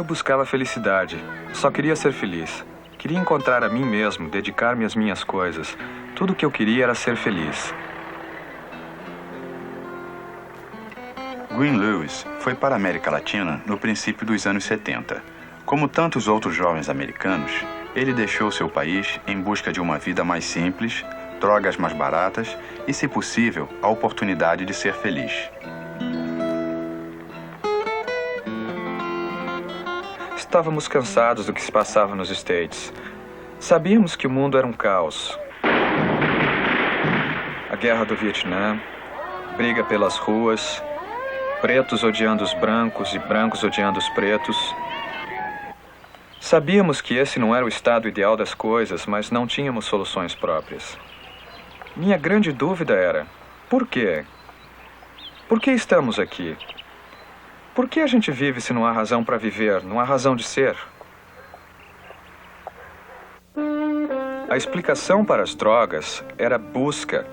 buscava felicidade. Só queria ser feliz. Queria encontrar a mim mesmo, dedicar-me às minhas coisas. Tudo o que eu queria era ser feliz. Gwyn Lewis foi para a América Latina no princípio dos anos 70. Como tantos outros jovens americanos, ele deixou seu país em busca de uma vida mais simples, drogas mais baratas e, se possível, a oportunidade de ser feliz. Estávamos cansados do que se passava nos States. Sabíamos que o mundo era um caos. A guerra do Vietnã, briga pelas ruas, pretos odiando os brancos e brancos odiando os pretos. Sabíamos que esse não era o estado ideal das coisas, mas não tínhamos soluções próprias. Minha grande dúvida era: por quê? Por que estamos aqui? Por que a gente vive se não há razão para viver, não há razão de ser? A explicação para as drogas era busca,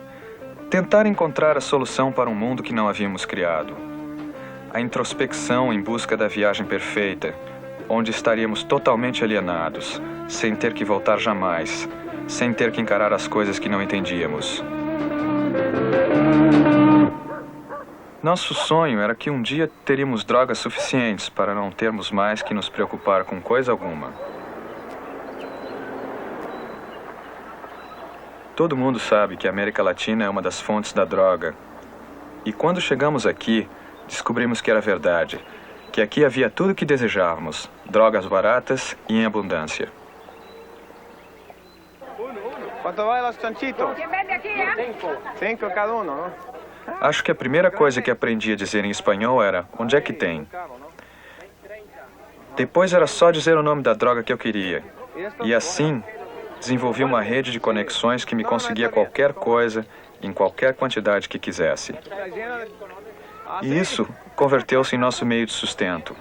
tentar encontrar a solução para um mundo que não havíamos criado. A introspecção em busca da viagem perfeita, onde estaríamos totalmente alienados, sem ter que voltar jamais, sem ter que encarar as coisas que não entendíamos. Nosso sonho era que um dia teríamos drogas suficientes para não termos mais que nos preocupar com coisa alguma. Todo mundo sabe que a América Latina é uma das fontes da droga. E quando chegamos aqui, descobrimos que era verdade, que aqui havia tudo o que desejávamos, drogas baratas e em abundância. Quanto vale os chanchitos? 5 cada um, não? Acho que a primeira coisa que aprendi a dizer em espanhol era: onde é que tem? Depois era só dizer o nome da droga que eu queria. E assim, desenvolvi uma rede de conexões que me conseguia qualquer coisa, em qualquer quantidade que quisesse. E isso converteu-se em nosso meio de sustento.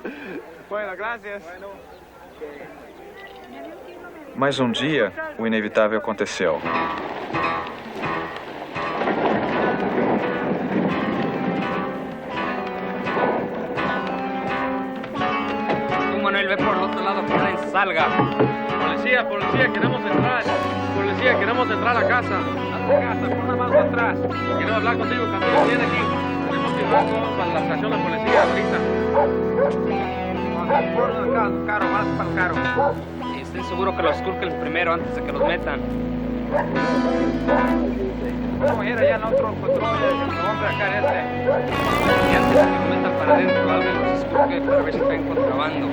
Mas um dia, o inevitável aconteceu. Manuel, ve por el otro lado que nadie salga. Policía, queremos entrar a la casa. A tu casa, por una mano atrás. Quiero hablar contigo, Camilo, viene aquí. Tenemos que ir para la estación de policía ahorita. Caro, más para el carro. Estoy seguro que los esculquen primero antes de que los metan. Vamos a ir allá en otro control, vamos a sacar este. Y antes de que los metan para adentro, alguien los esculque para ver si traen contrabando.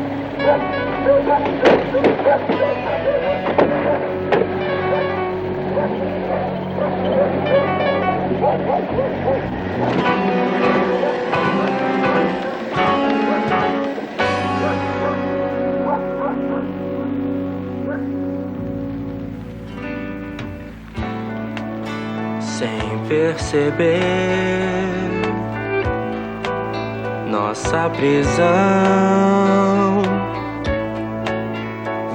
Sem perceber, nossa prisão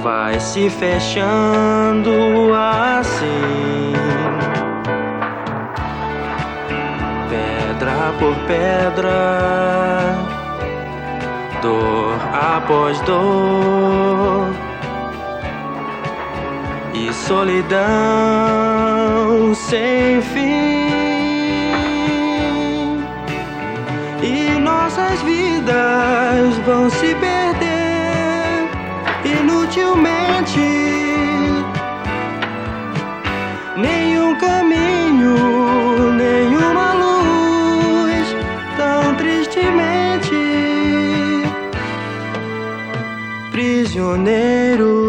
vai se fechando assim, pedra por pedra, dor após dor e solidão sem fim. E nossas vidas vão se perder inutilmente. Nenhum caminho, nenhuma luz, tão tristemente prisioneiros.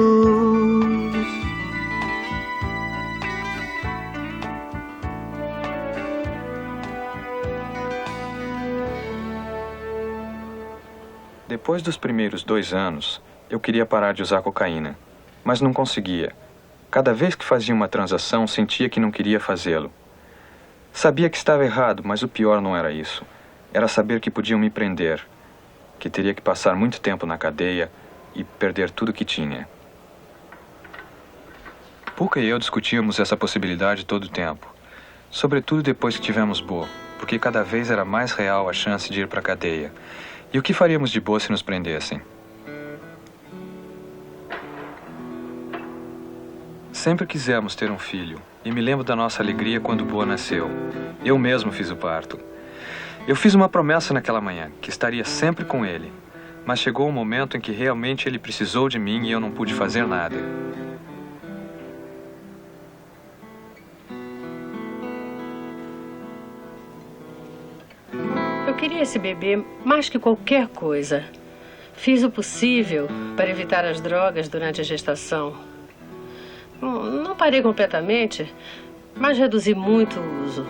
Depois dos primeiros 2 anos, eu queria parar de usar cocaína, mas não conseguia. Cada vez que fazia uma transação, sentia que não queria fazê-lo. Sabia que estava errado, mas o pior não era isso. Era saber que podiam me prender, que teria que passar muito tempo na cadeia e perder tudo que tinha. Puka e eu discutíamos essa possibilidade todo o tempo, sobretudo depois que tivemos Bo, porque cada vez era mais real a chance de ir para a cadeia. E o que faríamos de Bo se nos prendessem? sempre quisemos ter um filho, e me lembro da nossa alegria quando Boa nasceu. Eu mesmo fiz o parto. Eu fiz uma promessa naquela manhã, que estaria sempre com ele. Mas chegou um momento em que realmente ele precisou de mim e eu não pude fazer nada. Eu queria esse bebê mais que qualquer coisa. Fiz o possível para evitar as drogas durante a gestação. Não parei completamente, mas reduzi muito o uso.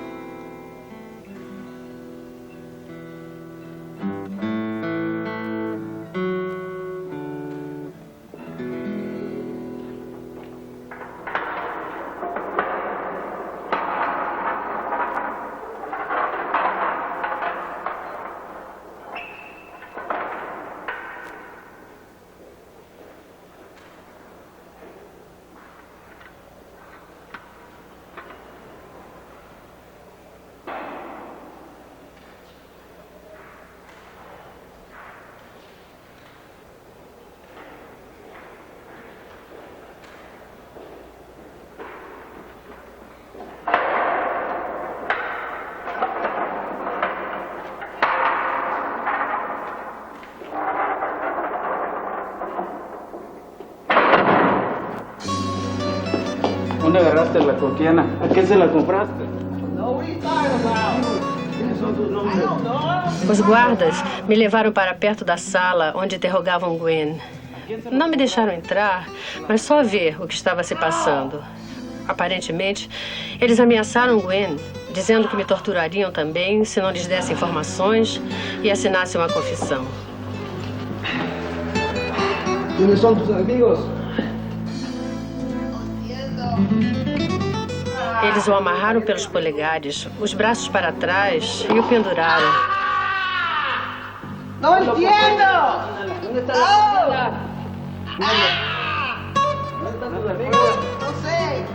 ¿Dónde agarraste la coquiana? ¿A qué se la compraste? Os guardas me levaram para perto da sala onde interrogavam Gwen. Não me deixaram entrar, mas só ver o que estava se passando. Aparentemente, eles ameaçaram Gwen, dizendo que me torturariam também se não lhes desse informações e assinasse uma confissão. ¿Quiénes son tus amigos? Eles o amarraram pelos polegares, os braços para trás e o penduraram. ¡No entiendo! ¿Dónde está la No sé.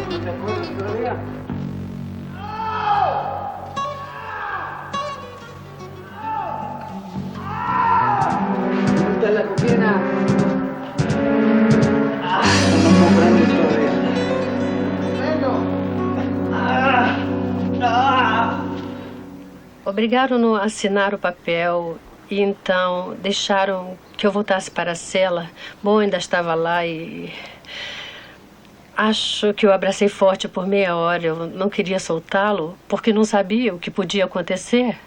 ¿No te acuerdas todavía? ¿Dónde está la coquina? No comprendes todavía. Obrigaram-no a assinar o papel e então deixaram que eu voltasse para a cela. Bom, ainda estava lá e... Acho que eu abracei forte por meia hora. Eu não queria soltá-lo porque não sabia o que podia acontecer.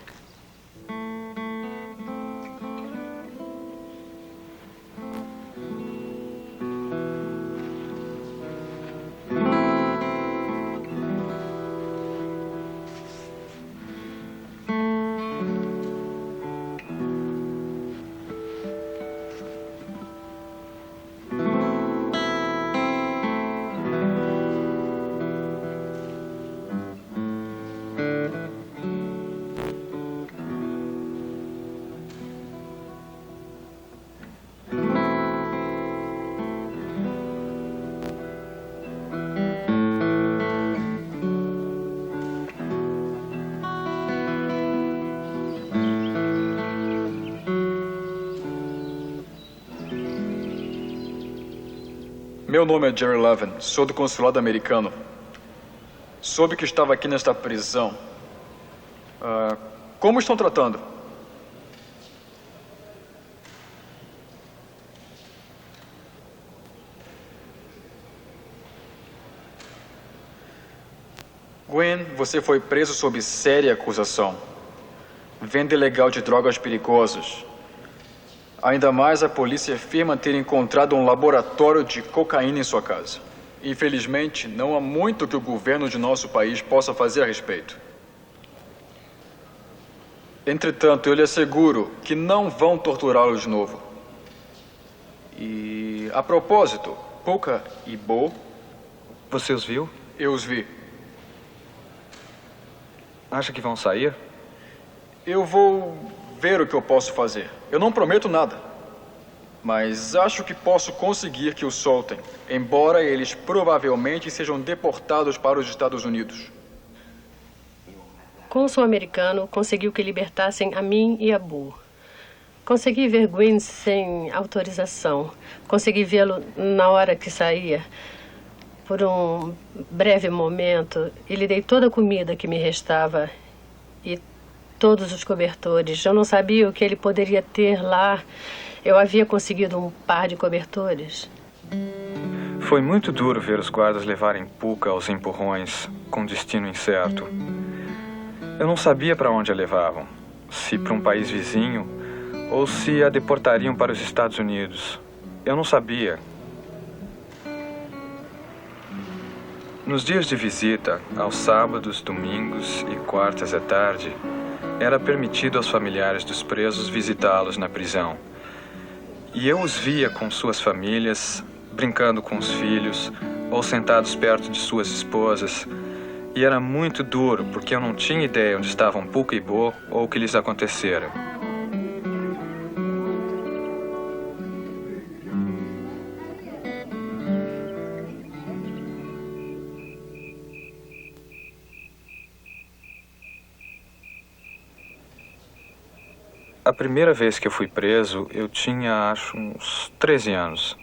Meu nome é Jerry Levin, sou do consulado americano. Soube que estava aqui nesta prisão. Como estão tratando? Gwen, você foi preso sob séria acusação. Venda ilegal de drogas perigosas. Ainda mais, a polícia afirma ter encontrado um laboratório de cocaína em sua casa. Infelizmente, não há muito que o governo de nosso país possa fazer a respeito. Entretanto, eu lhe asseguro que não vão torturá-lo de novo. E, a propósito, Puka e Bo... Você os viu? Eu os vi. Acha que vão sair? Eu vou ver o que eu posso fazer. Eu não prometo nada, mas acho que posso conseguir que os soltem, embora eles provavelmente sejam deportados para os Estados Unidos. O cônsul americano conseguiu que libertassem a mim e a Bu. Consegui ver Gwyn sem autorização. Consegui vê-lo na hora que saía. Por um breve momento, e lhe dei toda a comida que me restava e todos os cobertores. Eu não sabia o que ele poderia ter lá. Eu havia conseguido um par de cobertores. Foi muito duro ver os guardas levarem Puka aos empurrões, com destino incerto. Eu não sabia para onde a levavam, se para um país vizinho ou se a deportariam para os Estados Unidos. Eu não sabia. Nos dias de visita, aos sábados, domingos e quartas à tarde, era permitido aos familiares dos presos visitá-los na prisão. E eu os via com suas famílias, brincando com os filhos, ou sentados perto de suas esposas. E era muito duro, porque eu não tinha ideia onde estavam Puka e Bo ou o que lhes acontecera. A primeira vez que eu fui preso, eu tinha, acho, uns 13 anos.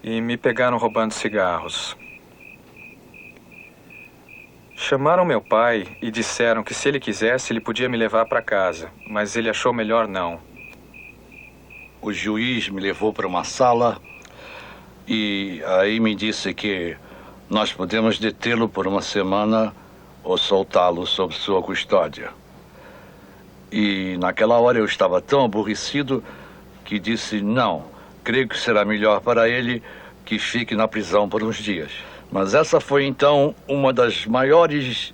E me pegaram roubando cigarros. Chamaram meu pai e disseram que se ele quisesse, ele podia me levar para casa. Mas ele achou melhor não. O juiz me levou para uma sala e aí me disse que nós podemos detê-lo por uma semana ou soltá-lo sob sua custódia. E naquela hora eu estava tão aborrecido que disse não, creio que será melhor para ele que fique na prisão por uns dias. Mas essa foi então uma das maiores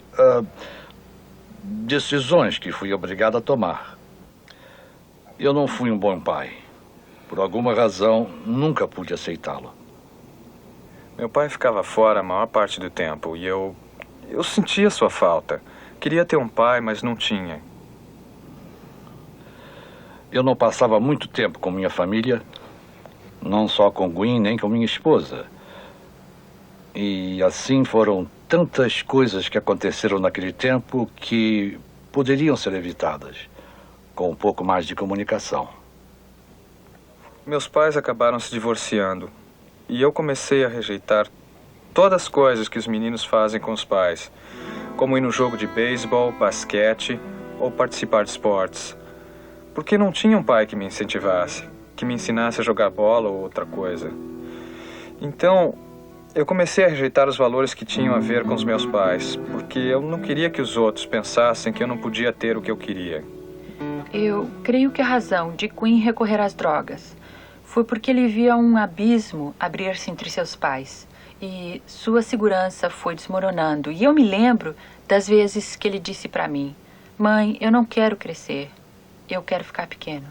decisões que fui obrigado a tomar. Eu não fui um bom pai. Por alguma razão, nunca pude aceitá-lo. Meu pai ficava fora a maior parte do tempo e eu sentia sua falta. Queria ter um pai, mas não tinha. Eu não passava muito tempo com minha família, não só com Gwyn, nem com minha esposa. E assim foram tantas coisas que aconteceram naquele tempo que poderiam ser evitadas, com um pouco mais de comunicação. Meus pais acabaram se divorciando e eu comecei a rejeitar todas as coisas que os meninos fazem com os pais, como ir no jogo de beisebol, basquete ou participar de esportes. Porque não tinha um pai que me incentivasse, que me ensinasse a jogar bola ou outra coisa. Então, eu comecei a rejeitar os valores que tinham a ver com os meus pais, porque eu não queria que os outros pensassem que eu não podia ter o que eu queria. Eu creio que a razão de Gwyn recorrer às drogas foi porque ele via um abismo abrir-se entre seus pais e sua segurança foi desmoronando. E eu me lembro das vezes que ele disse para mim: "Mãe, eu não quero crescer. Eu quero ficar pequeno."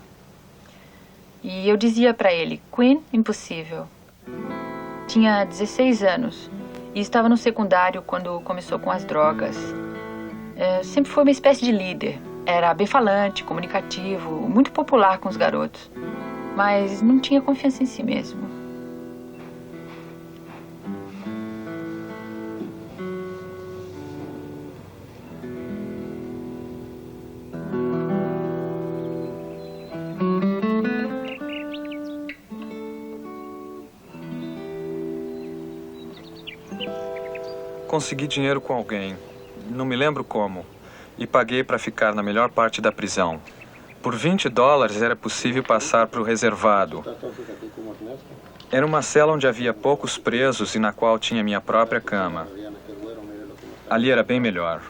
E eu dizia para ele: "Gwyn, impossível." Tinha 16 anos e estava no secundário quando começou com as drogas. Sempre foi uma espécie de líder. Era bem falante, comunicativo, muito popular com os garotos. Mas não tinha confiança em si mesmo. Consegui dinheiro com alguém, não me lembro como, e paguei para ficar na melhor parte da prisão. Por $20 era possível passar para o reservado. Era uma cela onde havia poucos presos e na qual tinha minha própria cama. Ali era bem melhor.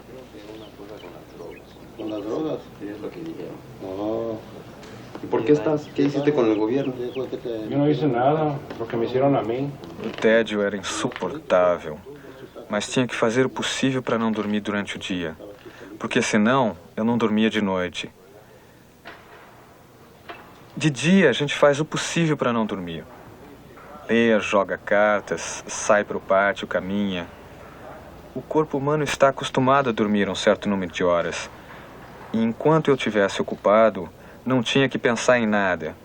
¿Y por qué estás? ¿Qué hiciste con el gobierno? Yo no hice nada, lo que me hicieron a mí. O tédio era insuportável, mas tinha que fazer o possível para não dormir durante o dia, porque senão eu não dormia de noite. De dia a gente faz o possível para não dormir. Lê, joga cartas, sai para o pátio, caminha. O corpo humano está acostumado a dormir um certo número de horas. E enquanto eu estivesse ocupado, não tinha que pensar em nada.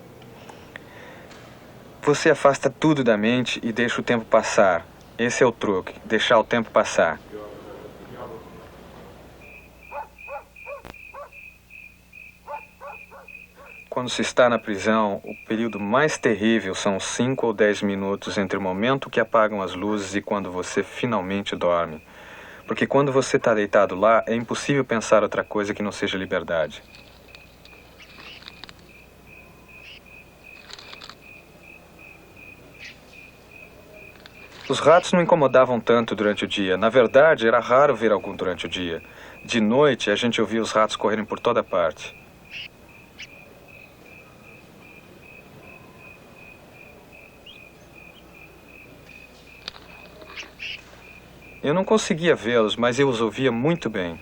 Você afasta tudo da mente e deixa o tempo passar. Esse é o truque, deixar o tempo passar. Quando se está na prisão, o período mais terrível são 5 ou 10 minutos entre o momento que apagam as luzes e quando você finalmente dorme. Porque quando você está deitado lá, é impossível pensar outra coisa que não seja liberdade. Os ratos não incomodavam tanto durante o dia. Na verdade, era raro ver algum durante o dia. De noite, a gente ouvia os ratos correrem por toda parte. Eu não conseguia vê-los, mas eu os ouvia muito bem.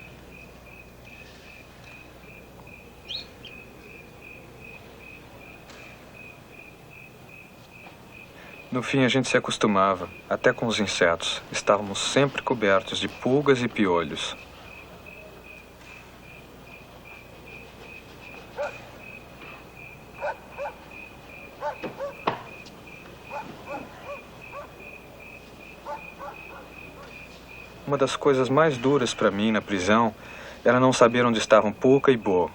No fim, a gente se acostumava, até com os insetos. Estávamos sempre cobertos de pulgas e piolhos. Uma das coisas mais duras para mim na prisão era não saber onde estavam Puka e Bo.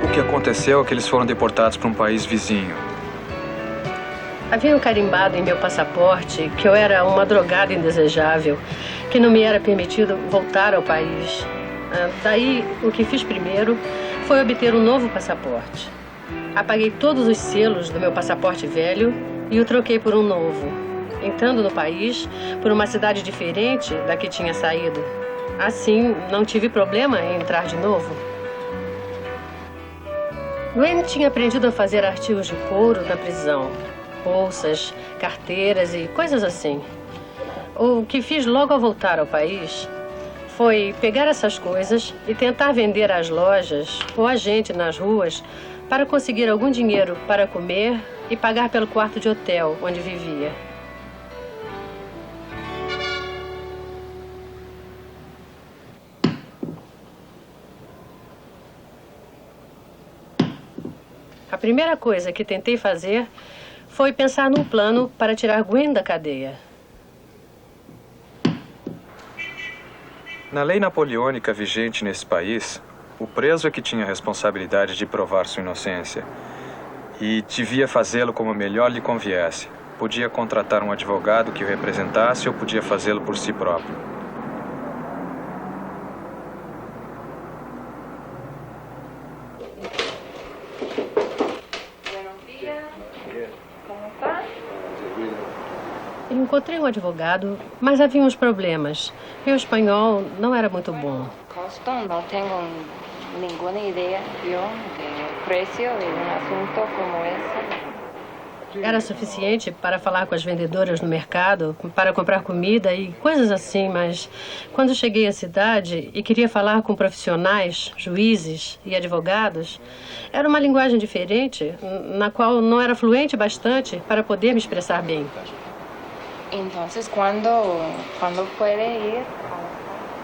O que aconteceu é que eles foram deportados para um país vizinho. Haviam carimbado em meu passaporte que eu era uma drogada indesejável, que não me era permitido voltar ao país. Daí, o que fiz primeiro foi obter um novo passaporte. Apaguei todos os selos do meu passaporte velho e o troquei por um novo, entrando no país por uma cidade diferente da que tinha saído. Assim, não tive problema em entrar de novo. Gwen tinha aprendido a fazer artigos de couro na prisão. Bolsas, carteiras e coisas assim. O que fiz logo ao voltar ao país foi pegar essas coisas e tentar vender às lojas ou a gente nas ruas para conseguir algum dinheiro para comer e pagar pelo quarto de hotel onde vivia. A primeira coisa que tentei fazer foi pensar num plano para tirar Gwen da cadeia. Na lei napoleônica vigente nesse país, o preso é que tinha a responsabilidade de provar sua inocência. E devia fazê-lo como melhor lhe conviesse. Podia contratar um advogado que o representasse ou podia fazê-lo por si próprio. Encontrei um advogado, mas havia uns problemas. Meu espanhol não era muito bom. Costo, não tenho nenhuma ideia do preço de assunto como esse. Era suficiente para falar com as vendedoras no mercado, para comprar comida e coisas assim, mas quando cheguei à cidade e queria falar com profissionais, juízes e advogados, era uma linguagem diferente, na qual não era fluente bastante para poder me expressar bem. Então, quando pode ir?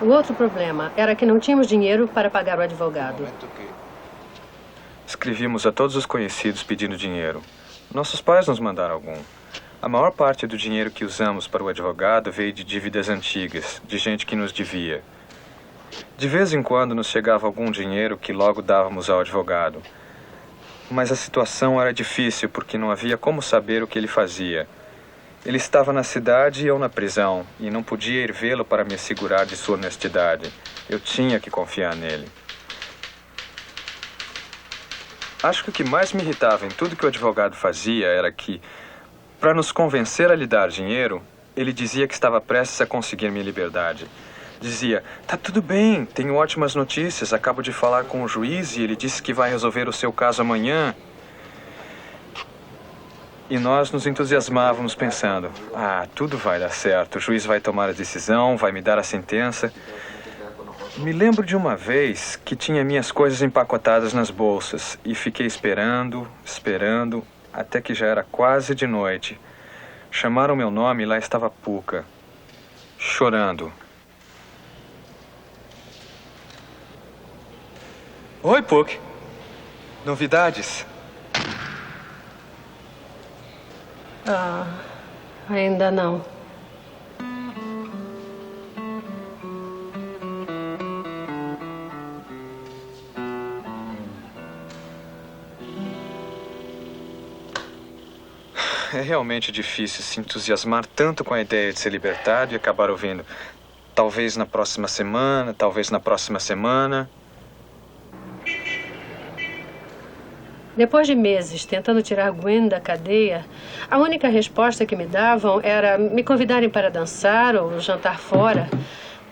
O outro problema era que não tínhamos dinheiro para pagar o advogado. Escrevíamos a todos os conhecidos pedindo dinheiro. Nossos pais nos mandaram algum. A maior parte do dinheiro que usamos para o advogado veio de dívidas antigas, de gente que nos devia. De vez em quando nos chegava algum dinheiro que logo dávamos ao advogado. Mas a situação era difícil porque não havia como saber o que ele fazia. Ele estava na cidade e eu na prisão, e não podia ir vê-lo para me assegurar de sua honestidade. Eu tinha que confiar nele. Acho que o que mais me irritava em tudo que o advogado fazia era que, Para nos convencer a lhe dar dinheiro, ele dizia que estava prestes a conseguir minha liberdade. Dizia, tá tudo bem, tenho ótimas notícias, acabo de falar com o juiz e ele disse que vai resolver o seu caso amanhã. E nós nos entusiasmávamos pensando, tudo vai dar certo, o juiz vai tomar a decisão, vai me dar a sentença. Me lembro de uma vez que tinha minhas coisas empacotadas nas bolsas e fiquei esperando, até que já era quase de noite. Chamaram meu nome e lá estava Puka, chorando. Oi, Puck. Novidades? Ainda não. É realmente difícil se entusiasmar tanto com a ideia de ser libertado e acabar ouvindo talvez na próxima semana, talvez na próxima semana. Depois de meses tentando tirar Gwen da cadeia, a única resposta que me davam era me convidarem para dançar ou jantar fora.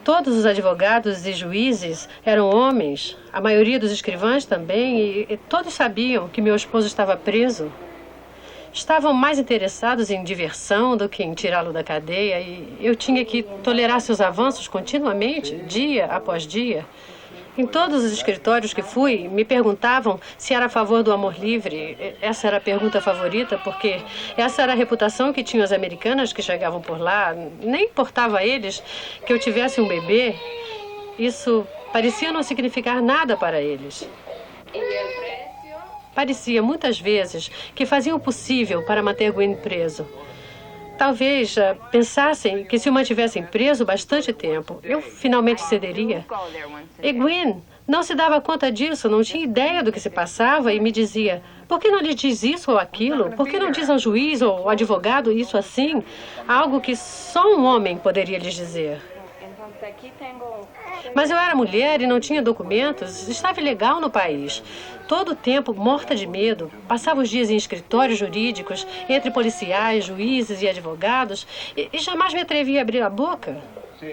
Todos os advogados e juízes eram homens, a maioria dos escrivães também, e todos sabiam que meu esposo estava preso. Estavam mais interessados em diversão do que em tirá-lo da cadeia, e eu tinha que tolerar seus avanços continuamente, dia após dia. Em todos os escritórios que fui, me perguntavam se era a favor do amor livre. Essa era a pergunta favorita, porque essa era a reputação que tinham as americanas que chegavam por lá. Nem importava a eles que eu tivesse um bebê. Isso parecia não significar nada para eles. Parecia, muitas vezes, que faziam o possível para manter Gwen preso. Talvez pensassem que se o mantivessem preso bastante tempo, eu finalmente cederia. E Gwen não se dava conta disso, não tinha ideia do que se passava e me dizia, por que não lhe diz isso ou aquilo? Por que não diz ao juiz ou ao advogado isso assim? Algo que só um homem poderia lhes dizer. Mas eu era mulher e não tinha documentos, estava ilegal no país. Todo o tempo, morta de medo, passava os dias em escritórios jurídicos, entre policiais, juízes e advogados, e jamais me atrevia a abrir a boca.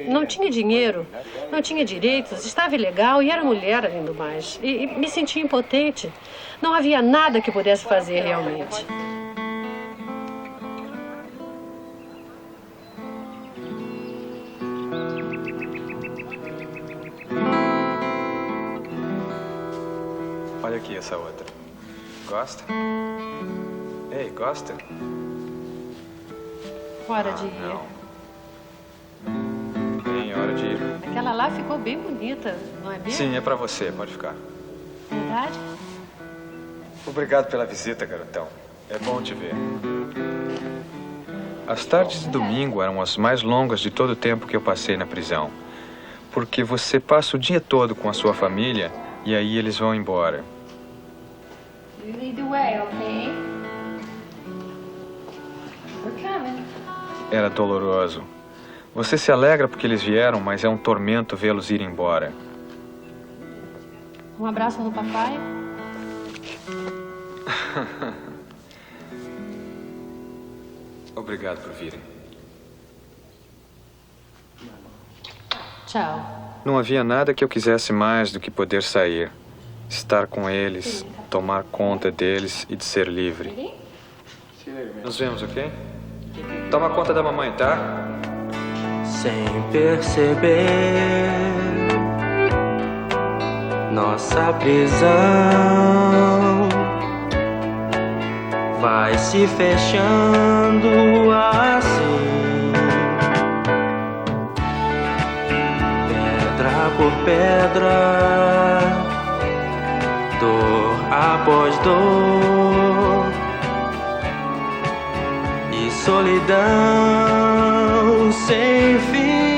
Não tinha dinheiro, não tinha direitos, estava ilegal e era mulher além do mais. E me sentia impotente. Não havia nada que pudesse fazer realmente. Olha aqui essa outra. Gosta? Ei, gosta? Hora de ir. Não. Bem, hora de ir. Aquela lá ficou bem bonita, não é mesmo? Sim, é pra você, pode ficar. Verdade? Obrigado pela visita, garotão. É bom te ver. As tardes de domingo eram as mais longas de todo o tempo que eu passei na prisão. Porque você passa o dia todo com a sua família e aí eles vão embora. You lead the way, okay? We're coming. Era doloroso. Você se alegra porque eles vieram, mas é um tormento vê-los ir embora. Um abraço do papai. Obrigado por virem. Tchau. Não havia nada que eu quisesse mais do que poder sair, estar com eles, tomar conta deles e de ser livre. Nos vemos, ok? Toma conta da mamãe, tá? Sem perceber, nossa prisão vai se fechando assim, pedra por pedra, dor após dor e solidão sem fim.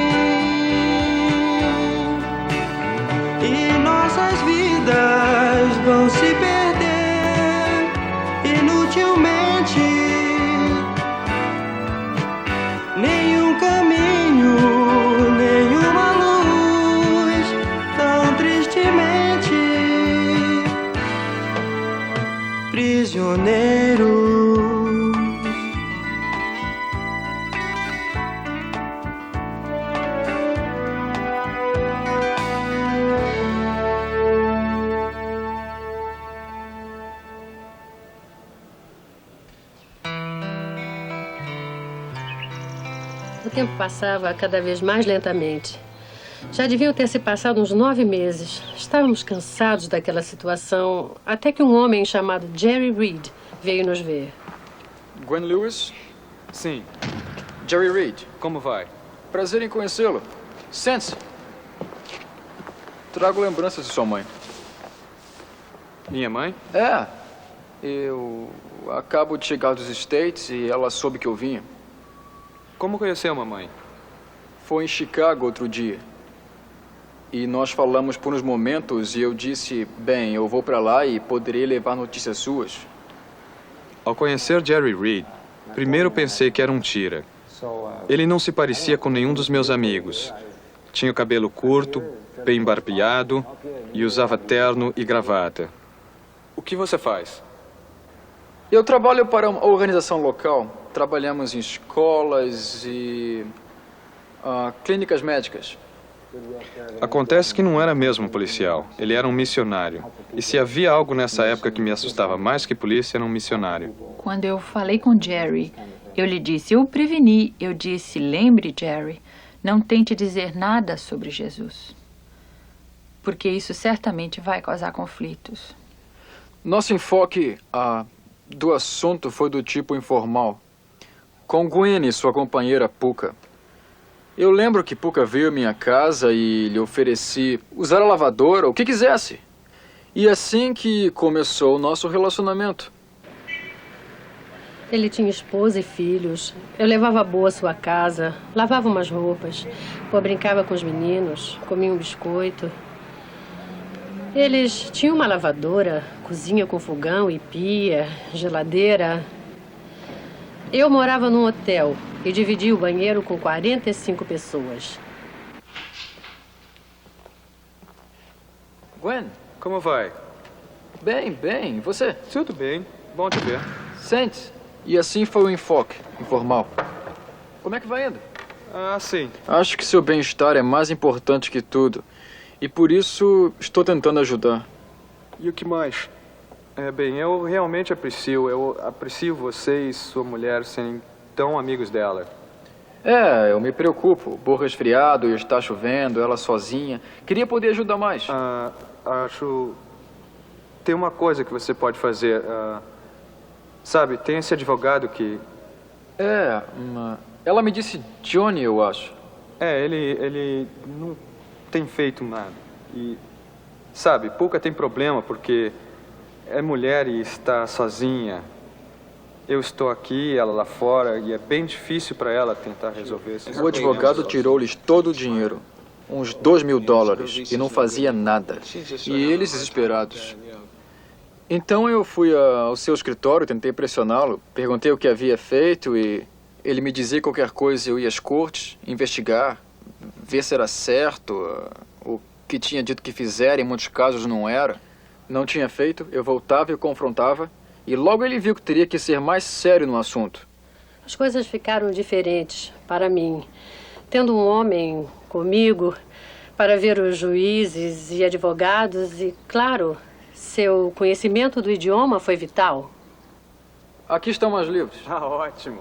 E nossas vidas vão se perder inutilmente. Nenhum caminho, nenhuma luz, tão tristemente. Prisioneiros tempo passava cada vez mais lentamente. Já deviam ter se passado uns 9 meses. Estávamos cansados daquela situação, até que um homem chamado Jerry Reed veio nos ver. Gwen Lewis? Sim. Jerry Reed. Como vai? Prazer em conhecê-lo. Sente-se. Trago lembranças de sua mãe. Minha mãe? É. Eu acabo de chegar dos States e ela soube que eu vinha. Como conheceu a mamãe? Foi em Chicago outro dia. E nós falamos por uns momentos e eu disse, bem, eu vou pra lá e poderei levar notícias suas. Ao conhecer Jerry Reed, primeiro pensei que era um tira. Ele não se parecia com nenhum dos meus amigos. Tinha o cabelo curto, bem barbeado e usava terno e gravata. O que você faz? Eu trabalho para uma organização local. Trabalhamos em escolas e clínicas médicas. Acontece que não era mesmo policial. Ele era um missionário. E se havia algo nessa época que me assustava mais que polícia, era um missionário. Quando eu falei com Jerry, eu lhe disse, eu o preveni. Eu disse, lembre, Jerry, não tente dizer nada sobre Jesus. Porque isso certamente vai causar conflitos. Nosso enfoque do assunto foi do tipo informal. Com Gwen e sua companheira Puka. Eu lembro que Puka veio à minha casa e lhe ofereci usar a lavadora, o que quisesse. E assim que começou o nosso relacionamento. Ele tinha esposa e filhos. Eu levava boa à sua casa, lavava umas roupas, brincava com os meninos, comia um biscoito. Eles tinham uma lavadora, cozinha com fogão e pia, geladeira. Eu morava num hotel e dividia o banheiro com 45 pessoas. Gwen, como vai? Bem, bem. E você? Tudo bem. Bom te ver. Sente-se. E assim foi o enfoque, informal. Como é que vai indo? Sim. Acho que seu bem-estar é mais importante que tudo. E por isso estou tentando ajudar. E o que mais? Bem, eu realmente aprecio você e sua mulher serem tão amigos dela. Eu me preocupo. Borra resfriado e está chovendo, ela sozinha. Queria poder ajudar mais. Acho... Tem uma coisa que você pode fazer. Sabe, tem esse advogado que... Ela me disse Johnny, eu acho. Ele não tem feito nada. E, sabe, Puka tem problema porque é mulher e está sozinha. Eu estou aqui, ela lá fora, e é bem difícil para ela tentar resolver esses problemas. O advogado tirou-lhes todo o dinheiro, uns $2.000, e não fazia nada. E eles desesperados. Então eu fui ao seu escritório, tentei pressioná-lo, perguntei o que havia feito e ele me dizia qualquer coisa. Eu ia às cortes, investigar, ver se era certo, o que tinha dito que fizera, em muitos casos não era. Não tinha feito, eu voltava e o confrontava, e logo ele viu que teria que ser mais sério no assunto. As coisas ficaram diferentes para mim. Tendo um homem comigo para ver os juízes e advogados e, claro, seu conhecimento do idioma foi vital. Aqui estão mais livros. Ótimo.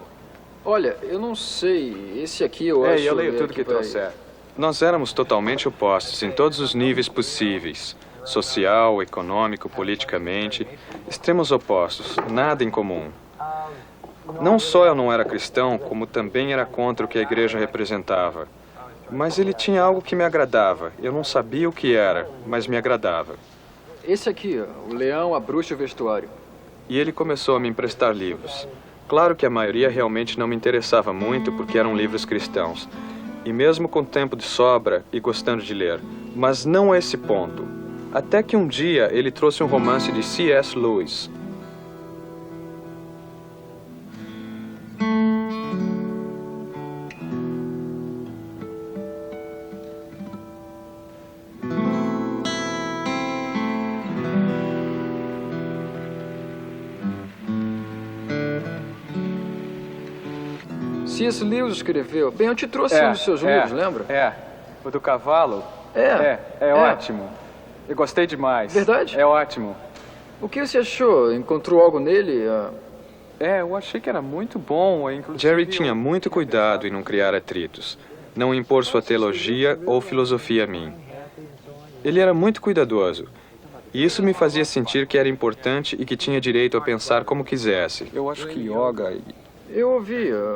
Olha, eu não sei, esse aqui eu acho... eu leio tudo que trouxer. Nós éramos totalmente opostos em todos os níveis possíveis. Social, econômico, politicamente. Extremos opostos, nada em comum. Não só eu não era cristão, como também era contra o que a igreja representava. Mas ele tinha algo que me agradava. Eu não sabia o que era, mas me agradava. Esse aqui, o Leão, a Bruxa e o Vestuário. E ele começou a me emprestar livros. Claro que a maioria realmente não me interessava muito porque eram livros cristãos. E mesmo com tempo de sobra e gostando de ler. Mas não a esse ponto. Até que um dia ele trouxe um romance de C.S. Lewis. C.S. Lewis escreveu. Bem, eu te trouxe um dos seus livros, lembra? O do cavalo? É ótimo. Eu gostei demais. Verdade? É ótimo. O que você achou? Encontrou algo nele? Eu achei que era muito bom. Inclusive, Jerry tinha muito cuidado em não criar atritos, não impor sua teologia ou filosofia a mim. Ele era muito cuidadoso, e isso me fazia sentir que era importante e que tinha direito a pensar como quisesse. Eu acho que yoga... Eu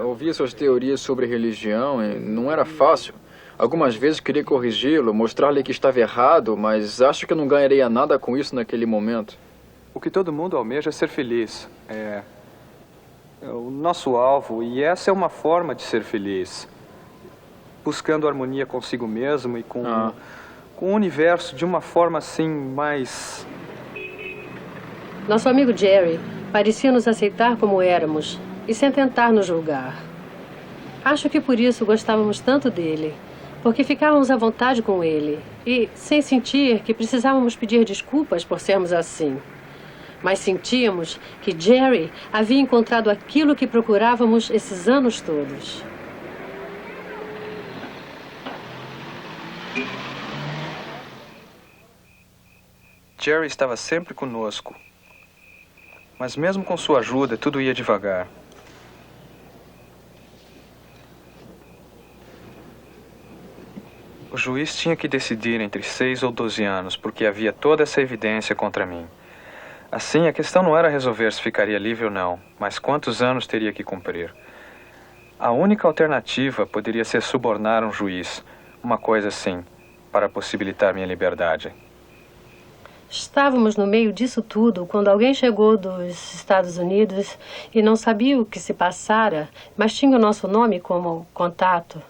ouvia suas teorias sobre religião e não era fácil. Algumas vezes queria corrigi-lo, mostrar-lhe que estava errado, mas acho que eu não ganharia nada com isso naquele momento. O que todo mundo almeja é ser feliz. É o nosso alvo, e essa é uma forma de ser feliz. Buscando harmonia consigo mesmo e com o universo de uma forma assim mais... Nosso amigo Jerry parecia nos aceitar como éramos e sem tentar nos julgar. Acho que por isso gostávamos tanto dele. Porque ficávamos à vontade com ele e sem sentir que precisávamos pedir desculpas por sermos assim. Mas sentíamos que Jerry havia encontrado aquilo que procurávamos esses anos todos. Jerry estava sempre conosco, mas mesmo com sua ajuda, tudo ia devagar. O juiz tinha que decidir entre 6 ou 12 anos, porque havia toda essa evidência contra mim. Assim, a questão não era resolver se ficaria livre ou não, mas quantos anos teria que cumprir. A única alternativa poderia ser subornar um juiz, uma coisa assim, para possibilitar minha liberdade. Estávamos no meio disso tudo quando alguém chegou dos Estados Unidos e não sabia o que se passara, mas tinha o nosso nome como contato.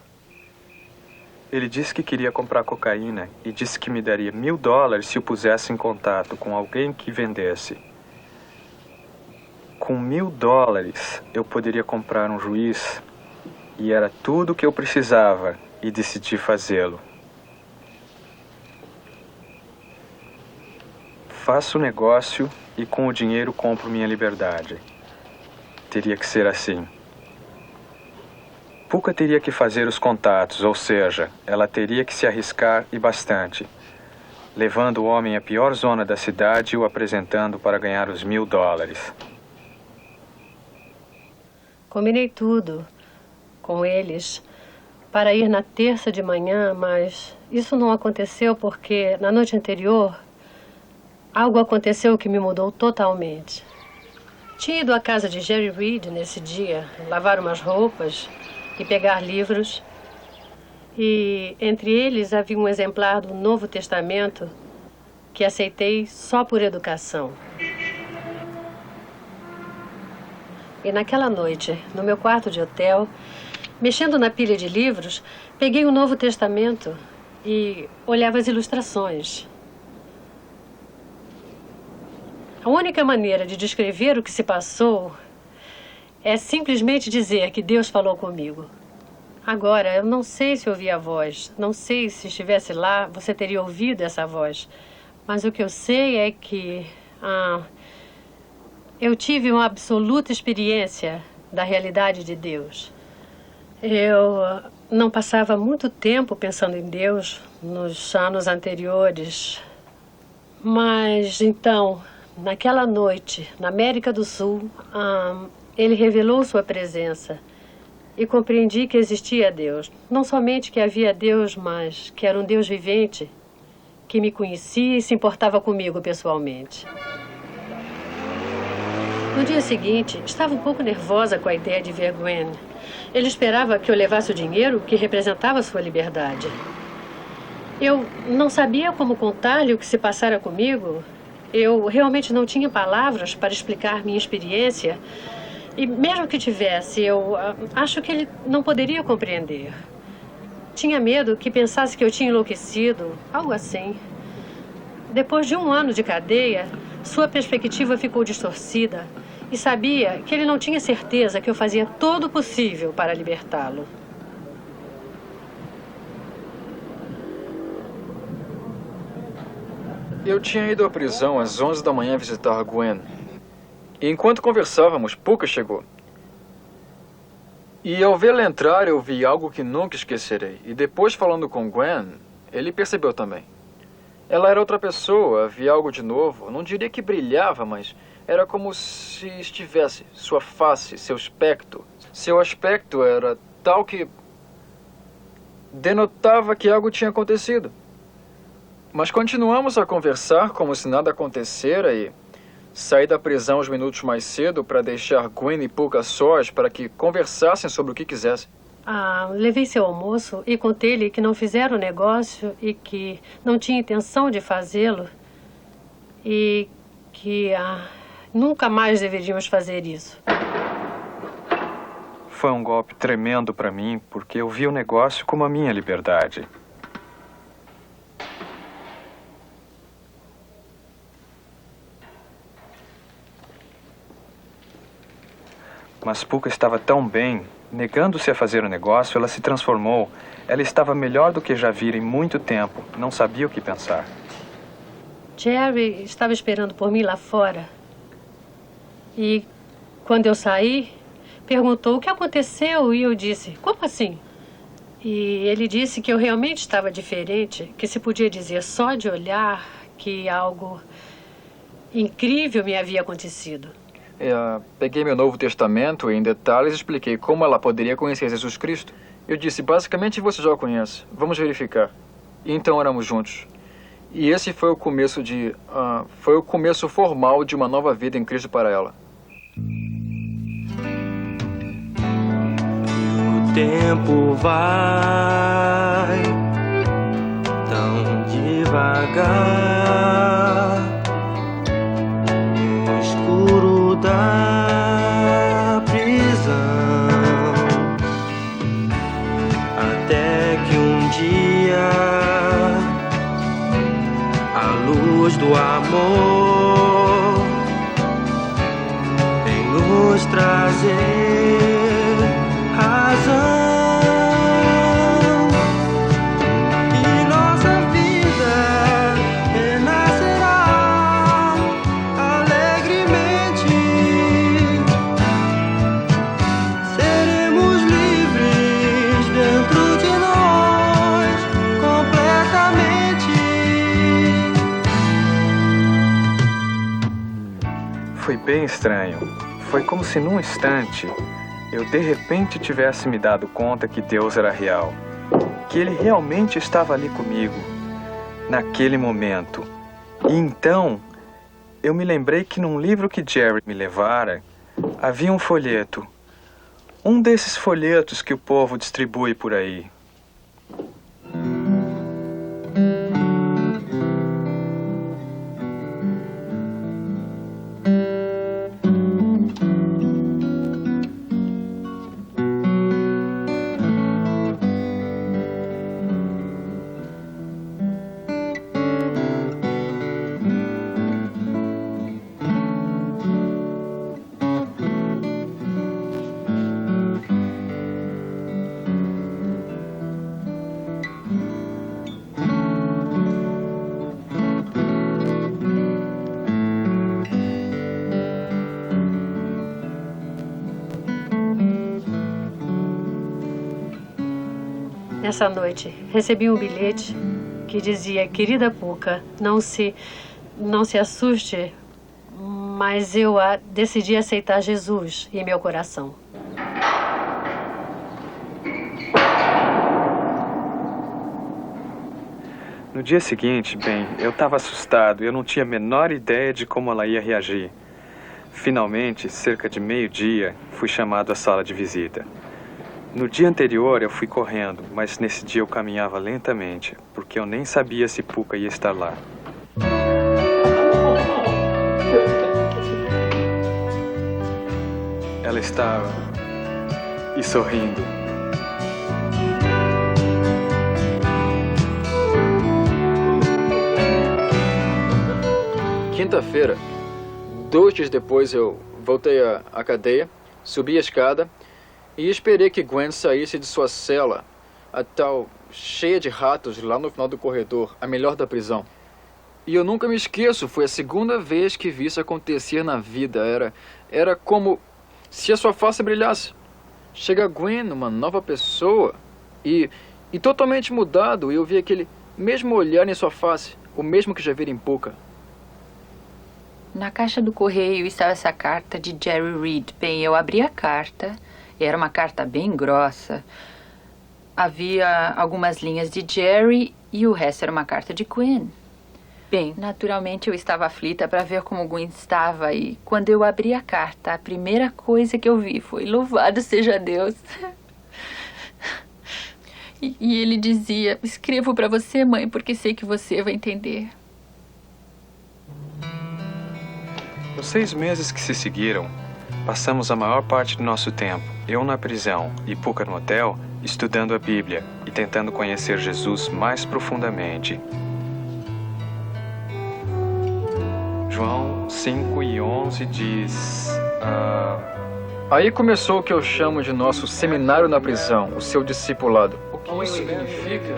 Ele disse que queria comprar cocaína e disse que me daria $1000 se o pusesse em contato com alguém que vendesse. Com $1000 eu poderia comprar um juiz e era tudo o que eu precisava e decidi fazê-lo. Faço o negócio e com o dinheiro compro minha liberdade. Teria que ser assim. Puka teria que fazer os contatos, ou seja, ela teria que se arriscar e bastante, levando o homem à pior zona da cidade e o apresentando para ganhar os $1000. Combinei tudo com eles para ir na terça de manhã, mas isso não aconteceu porque na noite anterior algo aconteceu que me mudou totalmente. Tinha ido à casa de Jerry Reed nesse dia, lavar umas roupas e pegar livros, e entre eles havia um exemplar do Novo Testamento que aceitei só por educação. E naquela noite, no meu quarto de hotel, mexendo na pilha de livros, peguei o Novo Testamento e olhava as ilustrações. A única maneira de descrever o que se passou é simplesmente dizer que Deus falou comigo. Agora, eu não sei se ouvi a voz, não sei se estivesse lá, você teria ouvido essa voz. Mas o que eu sei é que eu tive uma absoluta experiência da realidade de Deus. Eu não passava muito tempo pensando em Deus nos anos anteriores. Mas, então, naquela noite, na América do Sul, ele revelou sua presença e compreendi que existia Deus. Não somente que havia Deus, mas que era um Deus vivente, que me conhecia e se importava comigo pessoalmente. No dia seguinte, estava um pouco nervosa com a ideia de ver Gwen. Ele esperava que eu levasse o dinheiro que representava sua liberdade. Eu não sabia como contar-lhe o que se passara comigo. Eu realmente não tinha palavras para explicar minha experiência. E mesmo que tivesse, eu acho que ele não poderia compreender. Tinha medo que pensasse que eu tinha enlouquecido, algo assim. Depois de 1 ano de cadeia, sua perspectiva ficou distorcida e sabia que ele não tinha certeza que eu fazia todo o possível para libertá-lo. Eu tinha ido à prisão às 11 da manhã visitar Gwen. E enquanto conversávamos, Puka chegou. E ao vê-la entrar, eu vi algo que nunca esquecerei. E depois, falando com Gwen, ele percebeu também. Ela era outra pessoa, havia algo de novo. Não diria que brilhava, mas era como se estivesse. Sua face, seu aspecto. Seu aspecto era tal que denotava que algo tinha acontecido. Mas continuamos a conversar como se nada acontecera e saí da prisão uns minutos mais cedo para deixar Gwen e Puka sós para que conversassem sobre o que quisessem. Levei seu almoço e contei-lhe que não fizeram o negócio e que não tinha intenção de fazê-lo e que nunca mais deveríamos fazer isso. Foi um golpe tremendo para mim, porque eu vi o negócio como a minha liberdade. Mas Puka estava tão bem. Negando-se a fazer o negócio, ela se transformou. Ela estava melhor do que já vira em muito tempo. Não sabia o que pensar. Jerry estava esperando por mim lá fora. E quando eu saí, perguntou o que aconteceu e eu disse, como assim? E ele disse que eu realmente estava diferente, que se podia dizer só de olhar que algo incrível me havia acontecido. Peguei meu Novo Testamento e em detalhes expliquei como ela poderia conhecer Jesus Cristo. Eu disse, basicamente você já o conhece, vamos verificar. E então éramos juntos. E esse foi o começo foi o começo formal de uma nova vida em Cristo para ela. O tempo vai tão devagar no escuro da prisão, até que um dia a luz do amor vem nos trazer razão. Foi bem estranho. Foi como se num instante eu de repente tivesse me dado conta que Deus era real. Que Ele realmente estava ali comigo, naquele momento. E então eu me lembrei que num livro que Jerry me levara, havia um folheto. Um desses folhetos que o povo distribui por aí. Nessa noite, recebi um bilhete que dizia, querida Puka, não se assuste, mas eu decidi aceitar Jesus em meu coração. No dia seguinte, bem, eu estava assustado. Eu não tinha a menor ideia de como ela ia reagir. Finalmente, cerca de meio-dia, fui chamado à sala de visita. No dia anterior, eu fui correndo, mas nesse dia eu caminhava lentamente, porque eu nem sabia se Puka ia estar lá. Ela estava e sorrindo. Quinta-feira, 2 dias depois, eu voltei à cadeia, subi a escada e esperei que Gwen saísse de sua cela, a tal cheia de ratos lá no final do corredor, a melhor da prisão. E eu nunca me esqueço, foi a segunda vez que vi isso acontecer na vida. Era como se a sua face brilhasse. Chega Gwen, uma nova pessoa, e totalmente mudado, e eu vi aquele mesmo olhar em sua face, O mesmo que já vira em Puka. Na caixa do correio estava essa carta de Jerry Reed. Bem, eu abri a carta. Era uma carta bem grossa. Havia algumas linhas de Jerry e o resto era uma carta de Gwen. Bem, naturalmente eu estava aflita para ver como Gwen estava e quando eu abri a carta, a primeira coisa que eu vi foi louvado seja Deus. E ele dizia, escrevo para você, mãe, porque sei que você vai entender. Nos 6 meses que se seguiram, passamos a maior parte do nosso tempo, eu na prisão e Puka no hotel, estudando a Bíblia e tentando conhecer Jesus mais profundamente. João 5:11 diz... Aí começou o que eu chamo de nosso seminário na prisão, o seu discipulado. O que isso significa?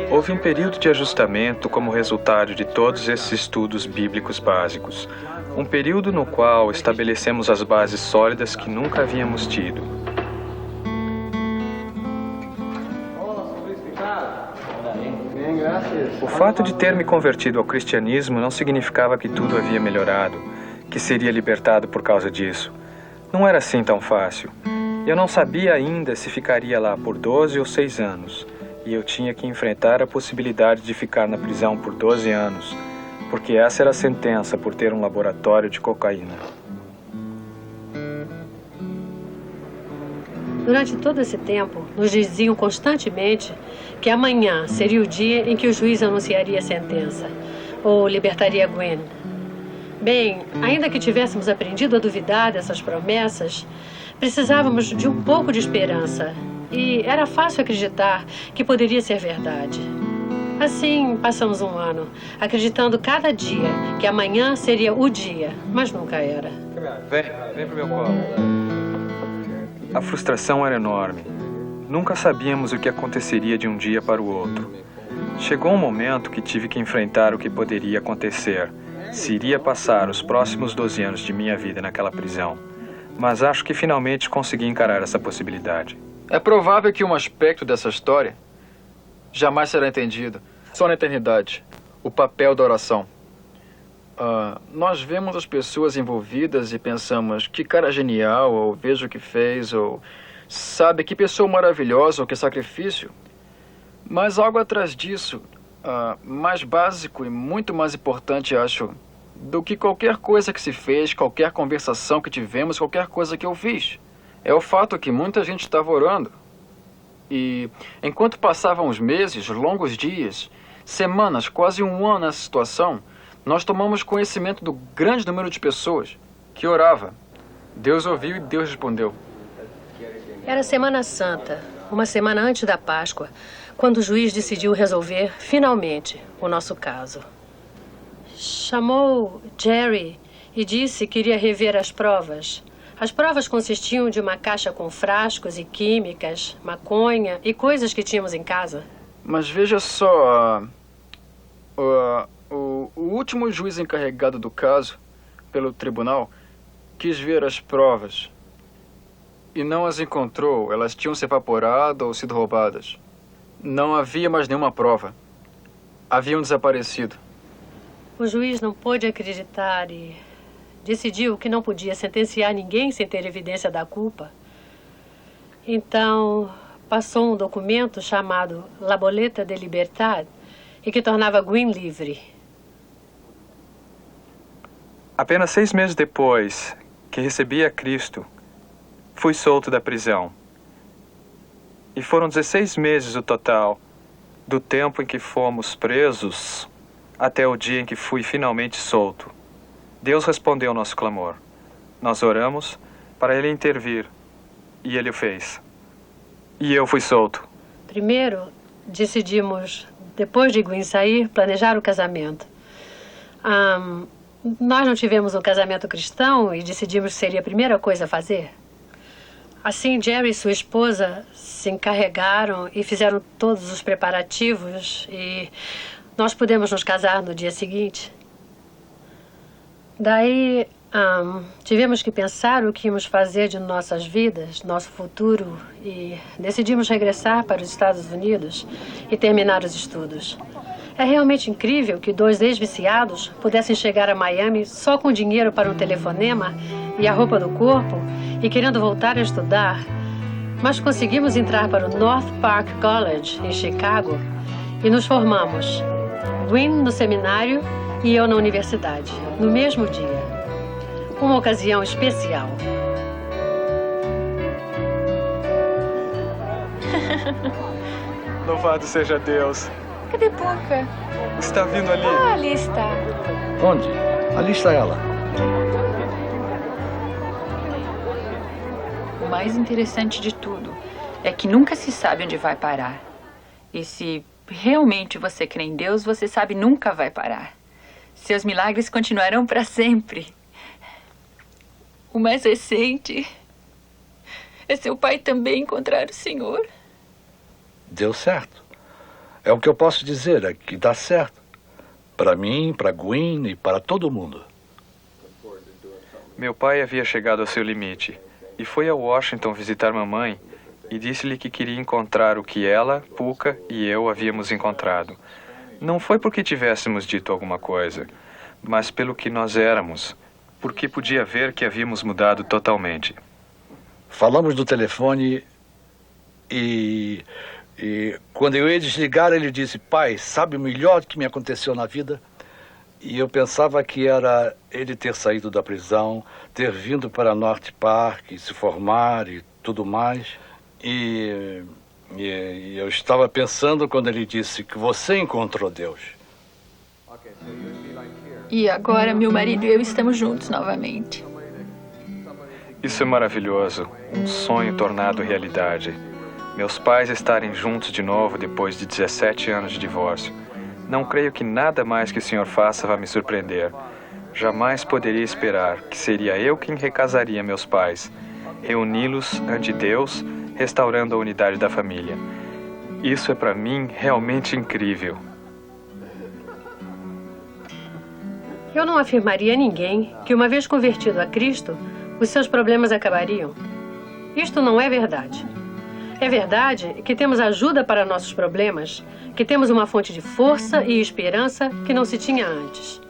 Houve um período de ajustamento como resultado de todos esses estudos bíblicos básicos. Um período no qual estabelecemos as bases sólidas que nunca havíamos tido. O fato de ter me convertido ao cristianismo não significava que tudo havia melhorado, que seria libertado por causa disso. Não era assim tão fácil. Eu não sabia ainda se ficaria lá por 12 ou 6 anos, e eu tinha que enfrentar a possibilidade de ficar na prisão por 12 anos, porque essa era a sentença por ter um laboratório de cocaína. Durante todo esse tempo, nos diziam constantemente que amanhã seria o dia em que o juiz anunciaria a sentença, ou libertaria Gwen. Bem, ainda que tivéssemos aprendido a duvidar dessas promessas, precisávamos de um pouco de esperança, e era fácil acreditar que poderia ser verdade. Assim, passamos um ano, acreditando cada dia que amanhã seria o dia, mas nunca era. Vem pro meu colo. A frustração era enorme. Nunca sabíamos o que aconteceria de um dia para o outro. Chegou um momento que tive que enfrentar o que poderia acontecer, se iria passar os próximos 12 anos de minha vida naquela prisão. Mas acho que finalmente consegui encarar essa possibilidade. É provável que um aspecto dessa história jamais será entendido, só na eternidade. O papel da oração. Nós vemos as pessoas envolvidas e pensamos, que cara genial, ou veja o que fez, ou sabe, que pessoa maravilhosa, ou que sacrifício. Mas algo atrás disso, mais básico e muito mais importante, acho, do que qualquer coisa que se fez, qualquer conversação que tivemos, qualquer coisa que eu fiz. É o fato que muita gente estava orando. E enquanto passavam os meses, longos dias, semanas, quase um ano nessa situação, nós tomamos conhecimento do grande número de pessoas que orava. Deus ouviu e Deus respondeu. Era Semana Santa, uma semana antes da Páscoa, quando o juiz decidiu resolver, finalmente, o nosso caso. Chamou Jerry e disse que iria rever as provas. As provas consistiam de uma caixa com frascos e químicas, maconha e coisas que tínhamos em casa. Mas veja só, o último juiz encarregado do caso, pelo tribunal, quis ver as provas e não as encontrou. Elas tinham se evaporado ou sido roubadas. Não havia mais nenhuma prova. Haviam desaparecido. O juiz não pôde acreditar e decidiu que não podia sentenciar ninguém sem ter evidência da culpa. Então, passou um documento chamado La Boleta de Libertad e que tornava Gwen livre. Apenas 6 meses depois que recebi a Cristo, fui solto da prisão. E foram 16 meses o total, do tempo em que fomos presos até o dia em que fui finalmente solto. Deus respondeu ao nosso clamor. Nós oramos para Ele intervir, e Ele o fez. E eu fui solto. Primeiro, decidimos, depois de Gwen sair, planejar o casamento. Nós não tivemos um casamento cristão e decidimos que seria a primeira coisa a fazer. Assim, Jerry e sua esposa se encarregaram e fizeram todos os preparativos e nós pudemos nos casar no dia seguinte. Daí, tivemos que pensar o que íamos fazer de nossas vidas, nosso futuro, e decidimos regressar para os Estados Unidos e terminar os estudos. É realmente incrível que 2 ex-viciados pudessem chegar a Miami só com dinheiro para um telefonema e a roupa do corpo e querendo voltar a estudar. Mas conseguimos entrar para o North Park College, em Chicago, e nos formamos. Gwyn no seminário e eu na universidade, no mesmo dia. Uma ocasião especial. Louvado seja Deus. Cadê Puka? Está vindo ali. Ah, ali está. Onde? Ali está ela. O mais interessante de tudo é que nunca se sabe onde vai parar. E se realmente você crê em Deus, você sabe nunca vai parar. Seus milagres continuarão para sempre. O mais recente é seu pai também encontrar o Senhor. Deu certo. É o que eu posso dizer, é que dá certo. Para mim, para Gwyn e para todo mundo. Meu pai havia chegado ao seu limite e foi a Washington visitar mamãe e disse-lhe que queria encontrar o que ela, Puka e eu havíamos encontrado. Não foi porque tivéssemos dito alguma coisa, mas pelo que nós éramos, porque podia ver que havíamos mudado totalmente. Falamos no telefone e quando eu ia desligar, ele disse: pai, sabe o melhor que me aconteceu na vida? E eu pensava que era ele ter saído da prisão, ter vindo para North Park, se formar e tudo mais. E eu estava pensando quando ele disse que você encontrou Deus. E agora meu marido e eu estamos juntos novamente. Isso é maravilhoso, um sonho tornado realidade. Meus pais estarem juntos de novo depois de 17 anos de divórcio. Não creio que nada mais que o Senhor faça vá me surpreender. Jamais poderia esperar que seria eu quem recasaria meus pais, reuni-los ante Deus, restaurando a unidade da família. Isso é para mim realmente incrível. Eu não afirmaria a ninguém que, uma vez convertido a Cristo, os seus problemas acabariam. Isto não é verdade. É verdade que temos ajuda para nossos problemas, que temos uma fonte de força e esperança que não se tinha antes.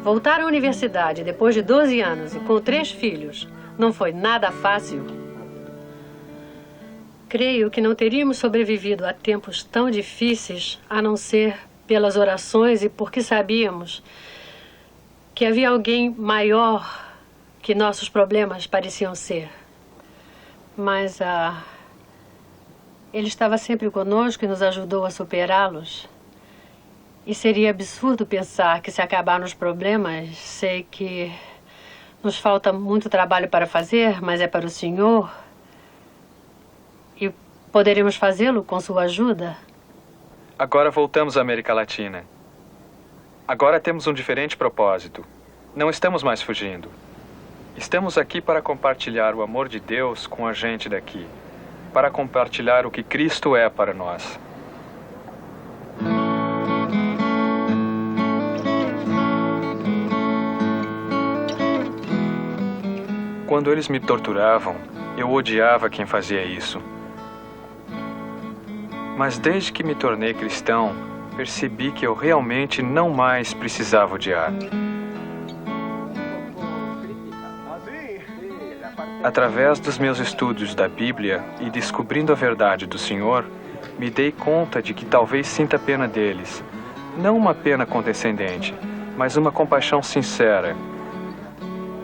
Voltar à universidade depois de 12 anos e com 3 filhos não foi nada fácil. Creio que não teríamos sobrevivido a tempos tão difíceis a não ser pelas orações e porque sabíamos que havia alguém maior que nossos problemas pareciam ser. Mas ele estava sempre conosco e nos ajudou a superá-los. E seria absurdo pensar que, se acabar nos problemas, sei que nos falta muito trabalho para fazer, mas é para o Senhor. E poderemos fazê-lo com sua ajuda. Agora voltamos à América Latina. Agora temos um diferente propósito. Não estamos mais fugindo. Estamos aqui para compartilhar o amor de Deus com a gente daqui. Para compartilhar o que Cristo é para nós. Quando eles me torturavam, eu odiava quem fazia isso. Mas desde que me tornei cristão, percebi que eu realmente não mais precisava odiar. Através dos meus estudos da Bíblia e descobrindo a verdade do Senhor, me dei conta de que talvez sinta pena deles. Não uma pena condescendente, mas uma compaixão sincera.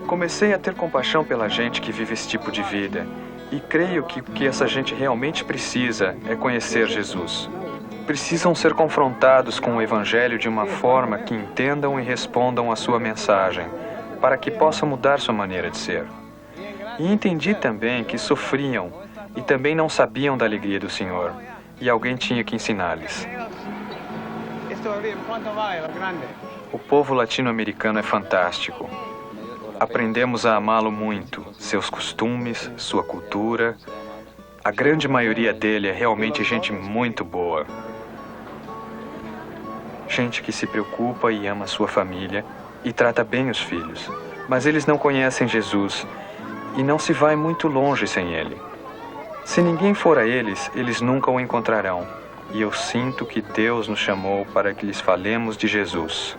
Comecei a ter compaixão pela gente que vive esse tipo de vida. E creio que o que essa gente realmente precisa é conhecer Jesus. Precisam ser confrontados com o Evangelho de uma forma que entendam e respondam à sua mensagem, para que possam mudar sua maneira de ser. E entendi também que sofriam e também não sabiam da alegria do Senhor. E alguém tinha que ensinar-lhes. O povo latino-americano é fantástico. Aprendemos a amá-lo muito, seus costumes, sua cultura. A grande maioria dele é realmente gente muito boa. Gente que se preocupa e ama sua família e trata bem os filhos. Mas eles não conhecem Jesus e não se vai muito longe sem ele. Se ninguém for a eles, eles nunca o encontrarão. E eu sinto que Deus nos chamou para que lhes falemos de Jesus.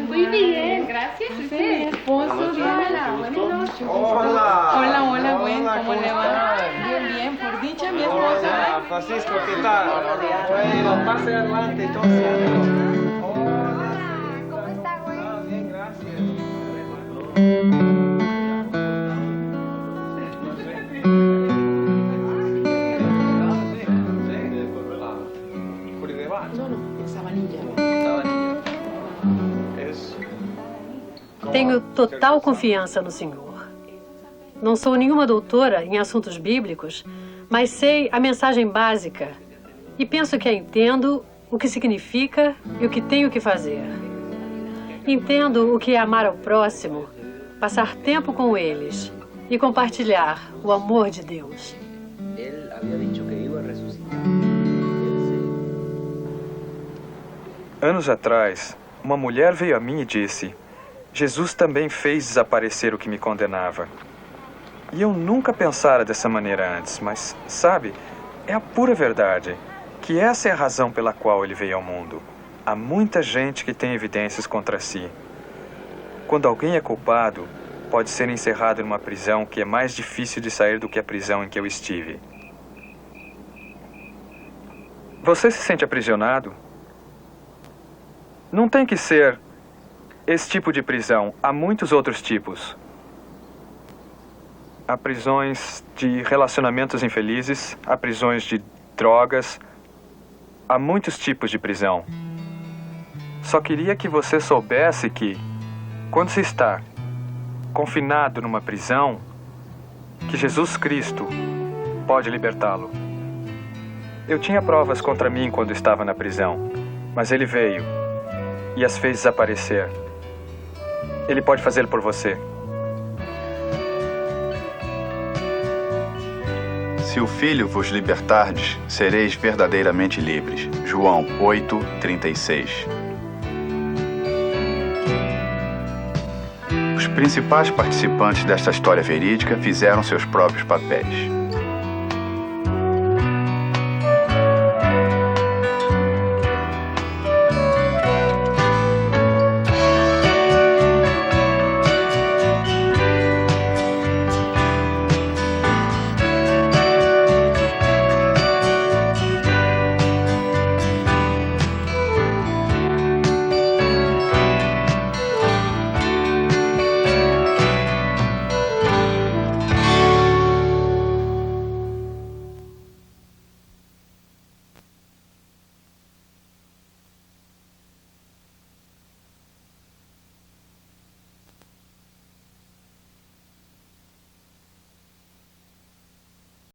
Muy bien, gracias. Mi esposo, Diana. Buenas noches. Hola, Gwen, ¿cómo le va? Bien, por dicha, mi esposa. Hola, Francisco, ¿qué tal? Bueno, pase adelante, entonces. ¿Cómo está, Gwen? Bien, gracias. Tenho total confiança no Senhor. Não sou nenhuma doutora em assuntos bíblicos, mas sei a mensagem básica e penso que a entendo, o que significa e o que tenho que fazer. Entendo o que é amar ao próximo, passar tempo com eles e compartilhar o amor de Deus. Él había dicho que iba a resucitar. Anos atrás, uma mulher veio a mim e disse: Jesus também fez desaparecer o que me condenava. E eu nunca pensara dessa maneira antes, mas, sabe, é a pura verdade, que essa é a razão pela qual ele veio ao mundo. Há muita gente que tem evidências contra si. Quando alguém é culpado, pode ser encerrado numa prisão que é mais difícil de sair do que a prisão em que eu estive. Você se sente aprisionado? Não tem que ser esse tipo de prisão. Há muitos outros tipos. Há prisões de relacionamentos infelizes, há prisões de drogas. Há muitos tipos de prisão. Só queria que você soubesse que, quando se está confinado numa prisão, que Jesus Cristo pode libertá-lo. Eu tinha provas contra mim quando estava na prisão, mas ele veio e as fez desaparecer. Ele pode fazê-lo por você. Se o Filho vos libertardes, sereis verdadeiramente livres. João 8:36. Os principais participantes desta história verídica fizeram seus próprios papéis.